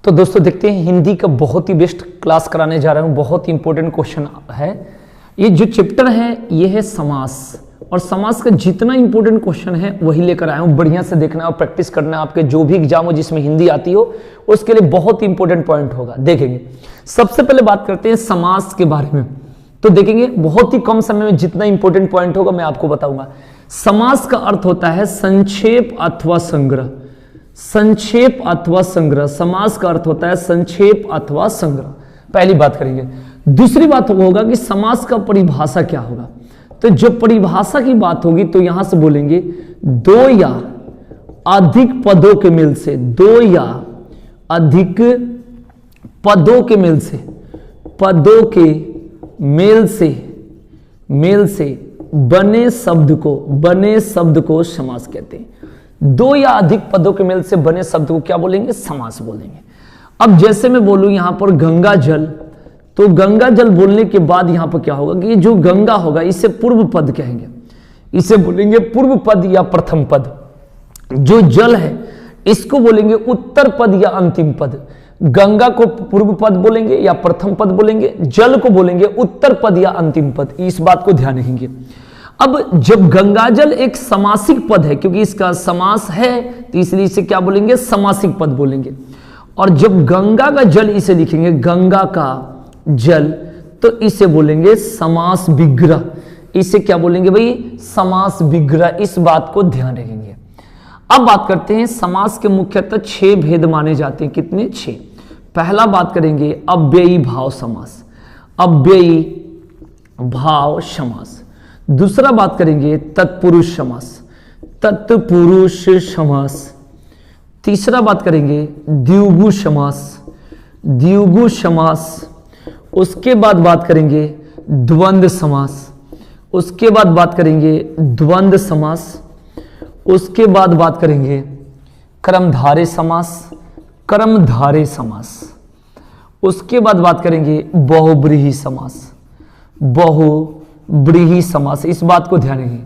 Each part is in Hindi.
तो दोस्तों देखते हैं हिंदी का बहुत ही बेस्ट क्लास कराने जा रहा हूं। बहुत ही इंपॉर्टेंट क्वेश्चन है। ये जो चैप्टर है ये है समास, और समास का जितना इंपॉर्टेंट क्वेश्चन है वही लेकर आया हूं। बढ़िया से देखना और प्रैक्टिस करना। आपके जो भी एग्जाम हो जिसमें हिंदी आती हो उसके लिए बहुत ही इंपॉर्टेंट पॉइंट होगा। देखेंगे सबसे पहले बात करते हैं समास के बारे में। तो देखेंगे बहुत ही कम समय में जितना इंपॉर्टेंट पॉइंट होगा मैं आपको बताऊंगा। समास का अर्थ होता है संक्षेप अथवा संग्रह। संक्षेप अथवा संग्रह, समास का अर्थ होता है संक्षेप अथवा संग्रह। पहली बात करेंगे। दूसरी बात होगा कि समास का परिभाषा क्या होगा। तो जो परिभाषा की बात होगी तो यहां से बोलेंगे दो या अधिक पदों के मेल से, दो या अधिक पदों के मेल से, पदों के मेल से बने शब्द को समास कहते हैं। दो या अधिक पदों के मेल से बने शब्द को क्या बोलेंगे? समास बोलेंगे। अब जैसे मैं बोलूं यहां पर गंगा जल, तो गंगा जल बोलने के बाद यहां पर क्या होगा कि ये जो गंगा होगा इसे पूर्व पद कहेंगे, इसे बोलेंगे पूर्व पद या प्रथम पद। जो जल है इसको बोलेंगे उत्तर पद या अंतिम पद। गंगा को पूर्व पद बोलेंगे या प्रथम पद बोलेंगे, जल को बोलेंगे उत्तर पद या अंतिम पद। इस बात को ध्यान रखेंगे। अब जब गंगाजल एक समासिक पद है, क्योंकि इसका समास है तो इसलिए इसे क्या बोलेंगे? समासिक पद बोलेंगे। और जब गंगा का जल इसे लिखेंगे गंगा का जल, तो इसे बोलेंगे समास विग्रह। इसे क्या बोलेंगे भाई? समास विग्रह। इस बात को ध्यान रखेंगे। अब बात करते हैं समास के मुख्यतः 6 भेद माने जाते हैं। कितने? 6। पहला बात करेंगे अव्ययी भाव समास, अव्ययी भाव समास। दूसरा बात करेंगे तत्पुरुष समास, तत्पुरुष समास। तीसरा बात करेंगे द्विगु समास, द्विगु समास। उसके बाद बात करेंगे द्वंद्व समास, उसके बाद बात करेंगे द्वंद्व समास। उसके बाद बात करेंगे कर्मधारय समास, कर्मधारय समास। उसके बाद बात करेंगे बहुब्रीहि समास, बहुब्रीहि समास। इस बात को ध्यान रखिए।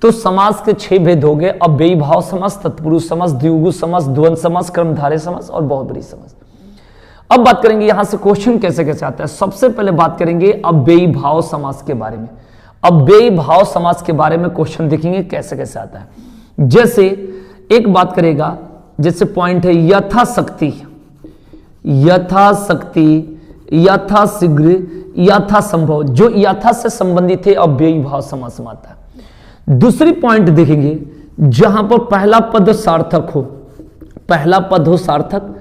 तो समास के 6 भेद हो गए। अव्ययी भाव समास, तत्पुरुष समास, द्विगु समास, द्वंद्व समास, कर्मधारय समास और बहुब्रीहि समास। अब बात करेंगे यहां से क्वेश्चन कैसे कैसे आता है। सबसे पहले बात करेंगे अव्ययी भाव समास के बारे में। अव्ययी भाव समास के बारे में क्वेश्चन देखेंगे कैसे कैसे आता है। जैसे एक बात करेगा, जैसे पॉइंट है यथाशक्ति, यथाशक्ति, यथाशीघ्र, यथासंभव। जो यथा से संबंधित है अव्ययी भाव समास में आता है। दूसरी पॉइंट देखेंगे जहां पर पहला पद सार्थक हो, पहला पद हो सार्थक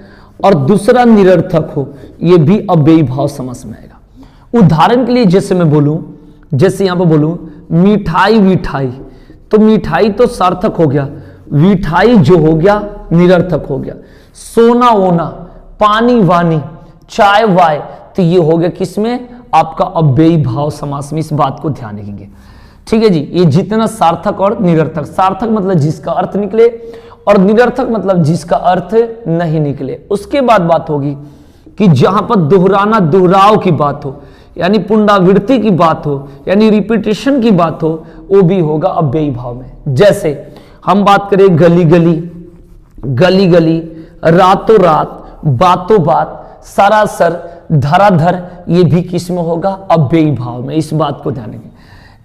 और दूसरा निरर्थक हो, यह भी अव्ययी भाव समास में आएगा। उदाहरण के लिए जैसे मैं बोलूं, जैसे यहां पर बोलूं मिठाई विठाई, तो मिठाई तो सार्थक हो गया, विठाई जो हो गया निरर्थक हो गया। सोना ओना, पानी वानी, चाय वाय, तो ये हो गया किसमें? आपका अव्ययी भाव समास में। इस बात को ध्यान रखेंगे। ठीक है जी। ये जितना सार्थक और निरर्थक, सार्थक मतलब जिसका अर्थ निकले और निरर्थक मतलब जिसका अर्थ नहीं निकले। उसके बाद बात होगी कि जहां पर दोहराना, दोहराव की बात हो, यानी पुनरावृत्ति की बात हो, यानी रिपीटेशन की बात हो, वो भी होगा अव्ययी भाव में। जैसे हम बात करें गली गली, गली गली, रातों रात, बातों बात, सरासर, धराधर, ये भी किस में होगा? अव्ययी भाव में। इस बात को ध्यान रखें।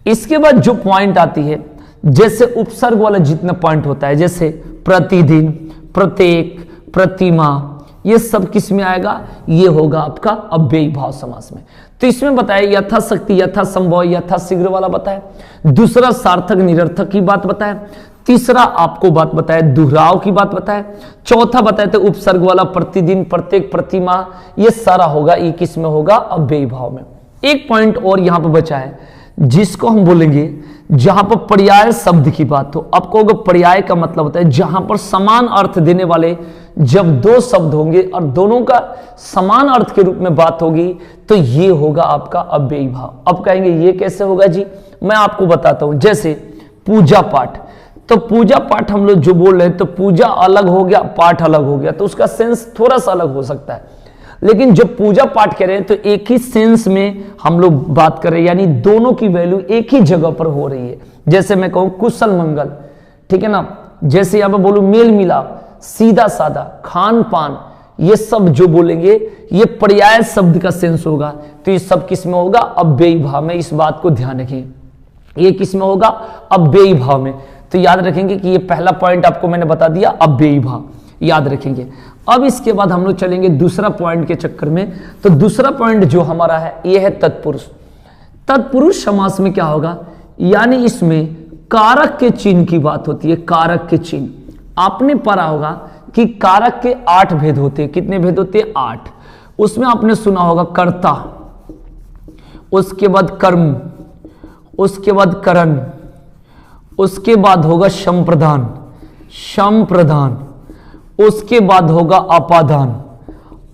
इसके बाद जो पॉइंट आती है, जैसे उपसर्ग वाला जितना पॉइंट होता है, जैसे प्रतिदिन, प्रत्येक, प्रतिमा, ये सब किस में आएगा? ये होगा आपका अव्ययी भाव समास में। तो इसमें बताया यथाशक्ति, यथासंभव, यथाशीघ्र वाला बताया। दूसरा सार्थक निरर्थक की बात बताया। तीसरा आपको बात बताया दोहराव की बात बताया। चौथा बताया तो उपसर्ग वाला प्रतिदिन, प्रत्येक, प्रतिमा, ये सारा होगा, ये किस में होगा? अव्ययी भाव में। एक पॉइंट और यहां पर बचा है जिसको हम बोलेंगे जहां पर पर्याय शब्द की बात हो। आपको अगर पर्याय का मतलब होता है जहां पर समान अर्थ देने वाले जब 2 शब्द होंगे और दोनों का समान अर्थ के रूप में बात होगी, तो ये होगा आपका अव्ययी भाव। अब कहेंगे ये कैसे होगा जी? मैं आपको बताता हूं। जैसे पूजा पाठ, तो पूजा पाठ हम लोग जो बोल रहे हैं, तो पूजा अलग हो गया, पाठ अलग हो गया, तो उसका सेंस थोड़ा सा अलग हो सकता है। लेकिन जब पूजा पाठ कह रहे हैं तो एक ही सेंस में हम लोग बात कर रहे हैं, यानी दोनों की वैल्यू एक ही जगह पर हो रही है। जैसे मैं कहूं कुशल मंगल, ठीक है ना। जैसे यहां पर बोलूं मेल मिलाप, सीधा साधा, खान पान, ये सब जो बोलेंगे ये पर्याय शब्द का सेंस होगा, तो ये सब किस में होगा? अव्ययी भाव में। इस बात को ध्यान रखें, ये किस में होगा? अव्ययी भाव में। तो याद रखेंगे कि ये पहला पॉइंट आपको मैंने बता दिया, अव्ययी भाव, याद रखेंगे। अब इसके बाद हम लोग चलेंगे दूसरा पॉइंट के चक्कर में। तो दूसरा पॉइंट जो हमारा है ये है तत्पुरुष। तत्पुरुष समास में क्या होगा? यानी इसमें कारक के चिन्ह की बात होती है। कारक के चिन्ह आपने पढ़ा होगा कि कारक के 8 भेद होते हैं। कितने भेद होते हैं? 8। उसमें आपने सुना होगा कर्ता, उसके बाद कर्म, उसके बाद करण, उसके बाद होगा संप्रदान, संप्रदान, उसके बाद होगा अपादान,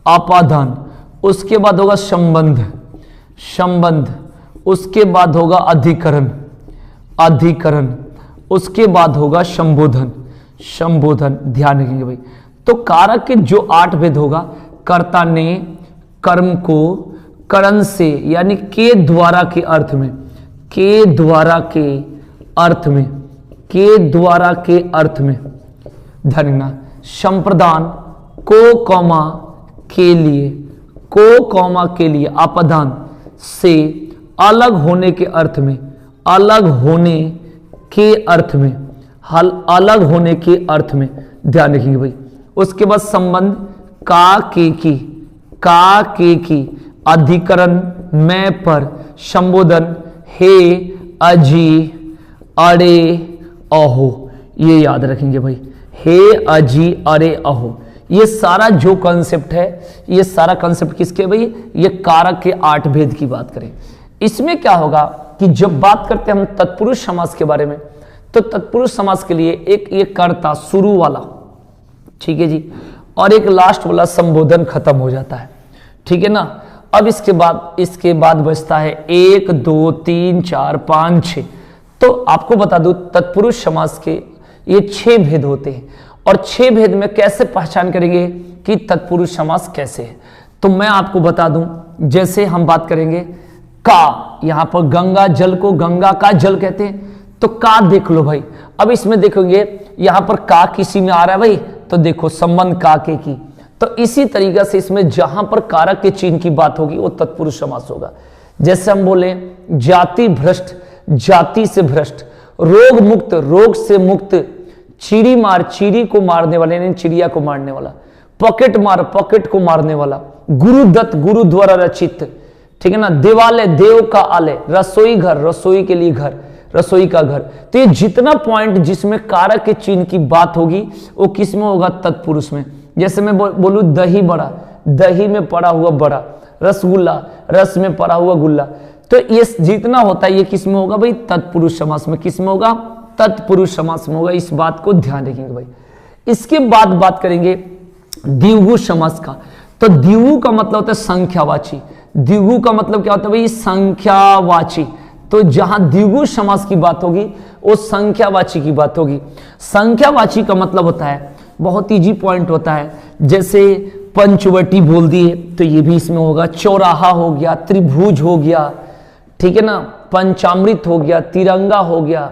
अपादान, उसके बाद होगा संबंध, संबंध, उसके बाद होगा अधिकरण, अधिकरण, उसके बाद होगा संबोधन, संबोधन। ध्यान रखेंगे भाई। तो कारक के जो 8 भेद होगा, कर्ता ने कर्म को करण से यानी के द्वारा के अर्थ में, के द्वारा के अर्थ में, के द्वारा के अर्थ में, ध्यान रखना। संप्रदान को कौमा के लिए, को कौमा के लिए, अपादान से अलग होने के अर्थ में, अलग होने के अर्थ में, हल अलग होने के अर्थ में, ध्यान रखेंगे भाई। उसके बाद संबंध का के की, का के की, अधिकरण मैं पर, संबोधन हे अजी अरे अहो, ये याद रखेंगे भाई। हे अजी अरे अहो, ये सारा जो कॉन्सेप्ट है, ये सारा कॉन्सेप्ट किसके भाई? ये कारक के 8 भेद की बात करें। इसमें क्या होगा कि जब बात करते हैं हम तत्पुरुष समास के बारे में, तो तत्पुरुष समास के लिए एक ये कर्ता शुरू वाला, ठीक है जी, और एक लास्ट वाला संबोधन खत्म हो जाता है, ठीक है ना। अब इसके बाद बचता है 1 2 3 4 5 6। तो आपको बता दूं तत्पुरुष समास के ये 6 भेद होते हैं, और 6 भेद में कैसे पहचान करेंगे कि तत्पुरुष समास कैसे है? तो मैं आपको बता दूं, जैसे हम बात करेंगे का, यहां पर गंगा जल को गंगा का जल कहते हैं, तो का देख लो भाई। अब इसमें देखोगे यहां पर का किसी में आ रहा है भाई, तो देखो संबंध का के की। तो इसी तरीके से इसमें जहां पर कारक के चिन्ह की बात होगी वो तत्पुरुष समास होगा। जैसे हम बोले जाति भ्रष्ट, जाति से भ्रष्ट, रोग मुक्त, रोग से मुक्त, चिड़ी मार, चिड़ी को मारने वाले यानी चिड़िया को मारने वाला, पॉकेट मार, पॉकेट को मारने वाला, गुरुदत्त, गुरु द्वारा रचित, ठीक है ना, देवालय, देव का आलय, रसोई घर, रसोई के लिए घर, रसोई का घर। तो ये जितना पॉइंट जिसमें कारक के चिन्ह की बात होगी वो किस में होगा? तत्पुरुष में। जैसे मैं बोलूं दही बड़ा, दही में पड़ा हुआ बड़ा, रसगुल्ला, रस में पड़ा हुआ गुल्ला, तो ये जितना होता है ये किस में होगा भाई? तत्पुरुष समास में। किस में होगा? तत्पुरुष समास में होगा। इस बात को ध्यान रखेंगे भाई। इसके बाद बात करेंगे द्विगु समास का। तो द्विगु का मतलब होता है संख्यावाची। द्विगु का मतलब क्या होता है भाई? संख्यावाची। तो जहां द्विगु समास की बात होगी वो संख्यावाची की बात होगी। संख्यावाची का मतलब होता है, बहुत इजी पॉइंट होता है, जैसे पंचवटी बोल दिए तो ये भी इसमें होगा, चौराहा हो गया, त्रिभुज हो गया, ठीक है ना, पंचामृत हो गया, तिरंगा हो गया,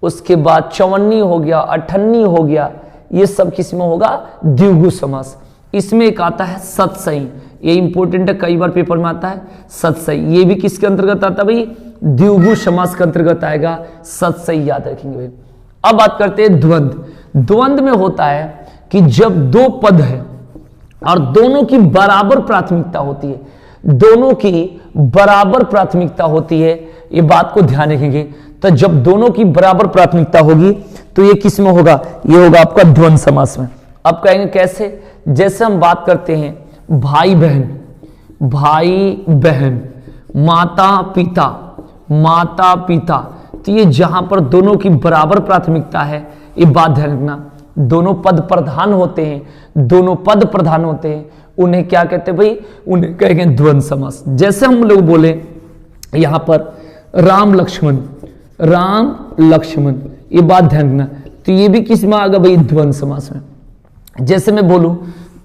उसके बाद चौवन्नी हो गया, अठन्नी हो गया, ये सब किस में होगा? द्विगु समास। इसमें एक आता है सतसई, ये इंपॉर्टेंट है, कई बार पेपर में आता है सतसई, ये भी किसके अंतर्गत आता है भाई? द्विगु समास के अंतर्गत आएगा, सतसई, याद रखेंगे भाई। अब बात करते हैं द्वंद्व। द्वंद्व में होता है कि जब 2 पद है और दोनों की बराबर प्राथमिकता होती है, दोनों की बराबर प्राथमिकता होती है, ये बात को ध्यान रखेंगे। तो जब दोनों की बराबर प्राथमिकता होगी तो ये किस में होगा? ये होगा आपका द्वंद्व समास में। अब कहेंगे कैसे? जैसे हम बात करते हैं भाई बहन, भाई बहन, माता पिता, माता पिता, तो ये जहां पर दोनों की बराबर प्राथमिकता है, ये बात ध्यान रखना। दोनों पद प्रधान होते हैं, दोनों पद प्रधान होते हैं, उन्हें क्या कहते हैं भाई? उन्हें कहेंगे द्वंद्व समास। जैसे हम लोग बोले यहां पर राम लक्ष्मण, राम लक्ष्मण, ये बात ध्यान रखना, तो ये भी किस में आ गया भाई? द्वंद्व समास में। जैसे मैं बोलूं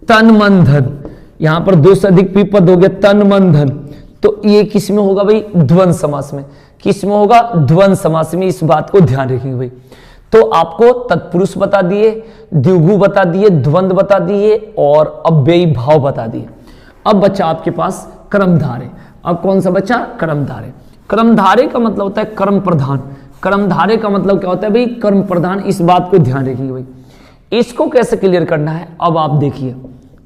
तन मन धन, यहां पर 2 से अधिक पद हो गया, तन मन धन, तो ये किस में होगा भाई? द्वंद्व समास में। किस में होगा? द्वंद्व समास में। इस बात को ध्यान रखेंगे भाई। तो आपको तत्पुरुष बता दिए, द्विगु बता दिए, द्वंद्व बता दिए और अव्ययी भाव बता दिए। अब बचा आपके पास कर्मधारय। अब कौन सा बचा? कर्मधारय। कर्मधारय का मतलब होता है कर्म प्रधान। कर्मधारय का मतलब क्या होता है भाई? कर्म प्रधान। इस बात को ध्यान रखिए भाई, इसको कैसे क्लियर करना है। अब आप देखिए,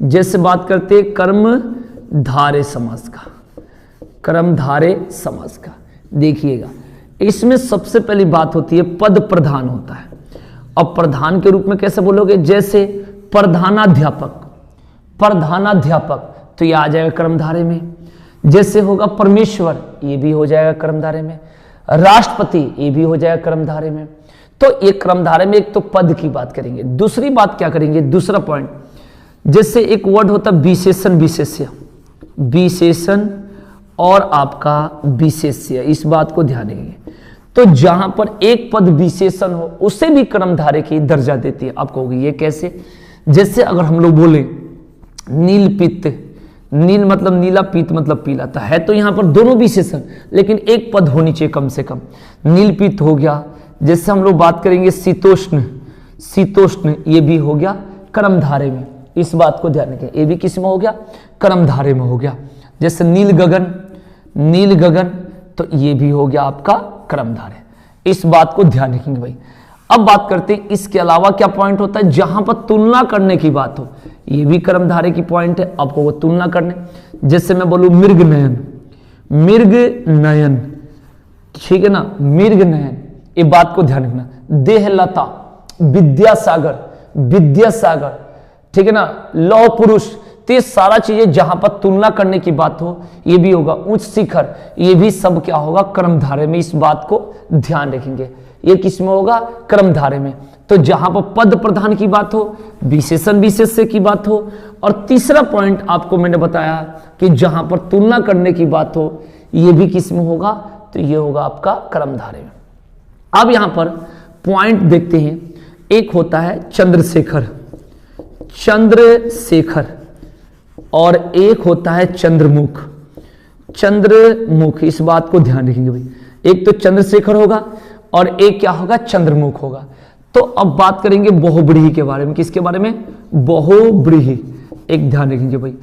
जैसे बात करते हैं कर्मधारय समास का, कर्मधारय समास का देखिएगा, इसमें सबसे पहली बात होती है पद प्रधान होता है। अब प्रधान के रूप में कैसे बोलोगे? जैसे प्रधानाध्यापक, प्रधानाध्यापक तो ये आ जाएगा कर्मधारय में। जैसे होगा परमेश्वर, ये भी हो जाएगा कर्मधारय में। राष्ट्रपति, ये भी हो जाएगा कर्मधारय में। तो एक कर्मधारय में एक तो पद की बात करेंगे, दूसरी बात क्या करेंगे, दूसरा पॉइंट, जैसे एक वर्ड होता है विशेषण विशेष्य, विशेषण और आपका विशेष्य, इस बात को ध्यान रखिए। तो जहां पर एक पद विशेषण हो उसे भी कर्मधारय की दर्जा देती है। आप कहोगे ये कैसे? जैसे अगर हम लोग बोले नील पित्त, नील मतलब नीला, पीत मतलब पीला, तो है तो यहां पर दोनों विशेषण, लेकिन एक पद होनी चाहिए कम से कम। नील पित्त हो गया। जैसे हम लोग बात करेंगे शीतोष्ण, शीतोष्ण ये भी हो गया कर्मधारय में। इस बात को ध्यान रखें, ये भी किस में हो गया? कर्मधारय में हो गया। जैसे नील गगन, नील गगन तो ये भी हो गया आपका कर्मधारय। इस बात को ध्यान रखेंगे भाई। अब बात करते हैं इसके अलावा क्या पॉइंट होता है, जहां पर तुलना करने की बात हो, ये भी कर्मधारय की पॉइंट है। आपको वो तुलना करने, जैसे मैं बोलूं मृग नयन, मृग नयन, ठीक है ना, मृग नयन, ये बात को ध्यान रखना। देहलता, विद्यासागर, विद्यासागर, ठीक है ना, लौह पुरुष, तो ये सारा चीजें जहां पर तुलना करने की बात हो ये भी होगा। उच्च शिखर, ये भी सब क्या होगा? कर्मधारय में। इस बात को ध्यान रखेंगे, ये किस में होगा? कर्मधारय में। तो जहां पर पद प्रधान की बात हो, विशेषण विशेष्य की बात हो, और तीसरा पॉइंट आपको मैंने बताया कि जहां पर तुलना करने की बात हो, ये भी किस में होगा? तो ये होगा आपका कर्मधारय में। अब यहां पर पॉइंट देखते हैं, एक होता है चंद्रशेखर, चंद्रशेखर, और एक होता है चंद्रमुख, चंद्रमुख। इस बात को ध्यान रखेंगे भाई, एक तो चंद्रशेखर होगा और एक क्या होगा? चंद्रमुख होगा। तो अब बात करेंगे बहुब्रीहि के बारे में। किसके बारे में? बहुब्रीहि, एक ध्यान रखेंगे भाई।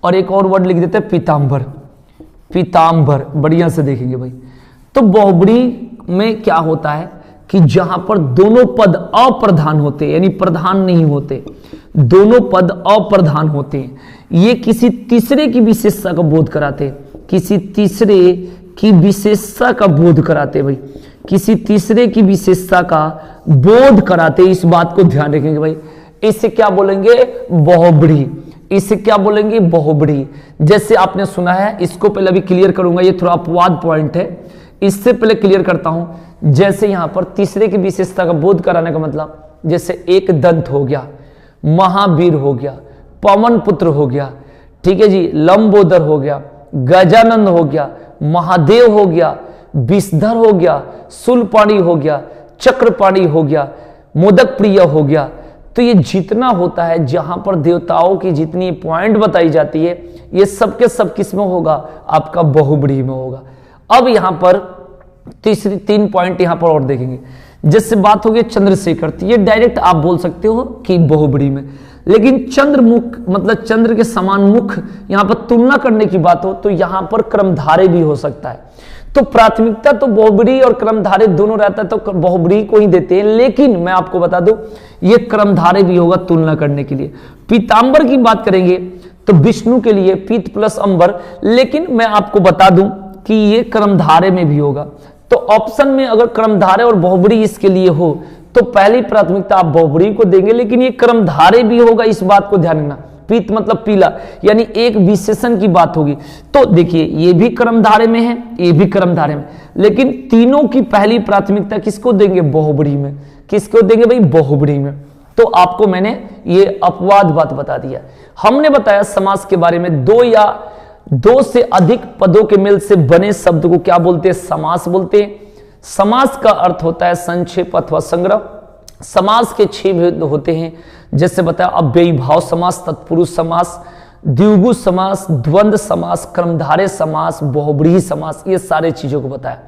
और एक और वर्ड लिख देते हैं पीतांबर, पीतांबर, बढ़िया से देखेंगे भाई। तो बहुब्रीहि में क्या होता है कि जहां पर दोनों पद अप्रधान होते हैं, यानी प्रधान नहीं होते, दोनों पद अप्रधान होते हैं, ये किसी तीसरे की विशेषता का बोध कराते, किसी तीसरे की विशेषता का बोध कराते भाई, किसी तीसरे की विशेषता का बोध कराते। इस बात को ध्यान रखेंगे भाई। इसे क्या बोलेंगे? बहुब्रीहि। इसे क्या बोलेंगे? बहुब्रीहि। जैसे आपने सुना है, इसको पहले अभी क्लियर करूंगा, ये थोड़ा अपवाद पॉइंट है, इससे पहले क्लियर करता हूं। जैसे यहां पर तीसरे की विशेषता का बोध कराने का मतलब, जैसे एक दंत हो गया, महावीर हो गया, पवन पुत्र हो गया, ठीक है जी, लंबोदर हो गया, गजानंद हो गया, महादेव हो गया, विषधर हो गया, शूलपाणी हो गया, चक्रपाणी हो गया, मोदक प्रिय हो गया। तो ये जितना होता है, जहां पर देवताओं की जितनी पॉइंट बताई जाती है, ये सब के सब किस में होगा? आपका बहुब्रीहि में होगा। अब यहां पर तीसरी 3 पॉइंट यहां पर और देखेंगे। जैसे बात होगी चंद्रशेखर, तो ये डायरेक्ट आप बोल सकते हो कि बहुब्रीहि में, लेकिन चंद्रमुख मतलब चंद्र के समान मुख, यहां पर तुलना करने की बात हो तो यहां पर कर्मधारय भी हो सकता है। तो प्राथमिकता तो बहुब्रीहि और कर्मधारय दोनों रहता है, तो बहुब्रीहि को ही देते हैं, लेकिन मैं आपको बता दूं ये कर्मधारय भी होगा तुलना करने के लिए। पीतांबर की बात करेंगे तो विष्णु के लिए पीत प्लस अंबर, लेकिन मैं आपको बता दूं कि ये कर्मधारय में भी होगा। तो ऑप्शन में अगर कर्मधारय और बहुब्रीहि इसके लिए हो तो पहली प्राथमिकता आप बहुब्रीहि को देंगे, लेकिन ये कर्मधारय भी होगा, इस बात को ध्यान रखना। पीत मतलब पीला, यानी एक विशेषण की बात होगी। तो देखिए ये भी कर्मधारय में है, ये भी कर्मधारय में, लेकिन तीनों की पहली प्राथमिकता किसको देंगे? बहुब्रीहि में। किसको देंगे भाई? बहुब्रीहि में। तो आपको मैंने ये अपवाद बात बता दिया। हमने बताया समास के बारे में, दो या दो से अधिक पदों के मेल से बने शब्द को क्या बोलते हैं? समास बोलते हैं। समास का अर्थ होता है संक्षेप अथवा संग्रह। समास के 6 भेद होते हैं, जैसे बताया अव्ययी भाव समास, तत्पुरुष समास, द्विगु समास, द्वंद्व समास, कर्मधारय समास, बहुब्रीहि समास, ये सारे चीजों को बताया।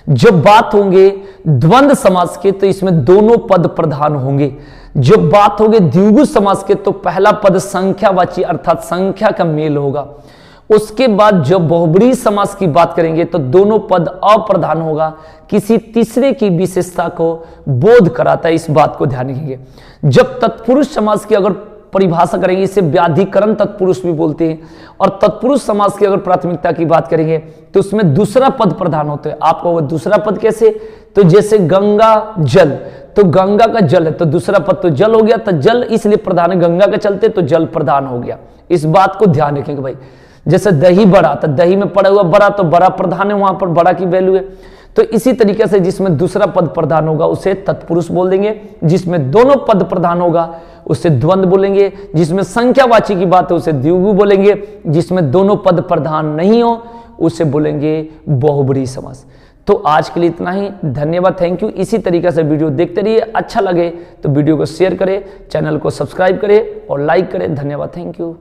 जब बात होंगे द्वंद्व समास के तो इसमें दोनों पद प्रधान होंगे। जब बात होगी द्विगु समास के तो पहला पद संख्यावाची अर्थात संख्या का मेल होगा। उसके बाद जब बहुब्रीहि समास की बात करेंगे तो दोनों पद अप्रधान होगा, किसी तीसरे की विशेषता को बोध कराता है, इस बात को ध्यान रखेंगे। जब तत्पुरुष समास की अगर परिभाषा करेंगे, इसे व्याधिकरण तत्पुरुष भी बोलते हैं, और तत्पुरुष समास की अगर प्राथमिकता की बात करेंगे तो उसमें दूसरा पद प्रधान होता है। आपको वो दूसरा पद कैसे, तो जैसे गंगा जल, तो गंगा का जल है तो दूसरा पद तो जल हो गया, तो जल इसलिए प्रधान है, गंगा के चलते तो जल प्रधान हो गया। इस बात को ध्यान रखेंगे भाई। जैसे दही बड़ा, तो दही में पड़ा हुआ बड़ा तो बड़ा प्रधान है, वहां पर बड़ा की वैल्यू है। तो इसी तरीके से जिसमें दूसरा पद प्रधान होगा उसे तत्पुरुष बोल देंगे, जिसमें दोनों पद प्रधान होगा उसे द्वंद्व बोलेंगे, जिसमें संख्यावाची की बात है उसे द्विगु बोलेंगे, जिसमें दोनों पद प्रधान नहीं हो उसे बोलेंगे बहुब्रीहि समास। तो आज के लिए इतना ही, धन्यवाद, थैंक यू। इसी तरीके से वीडियो देखते रहिए, अच्छा लगे तो वीडियो को शेयर करें, चैनल को सब्सक्राइब करें और लाइक करें। धन्यवाद, थैंक यू।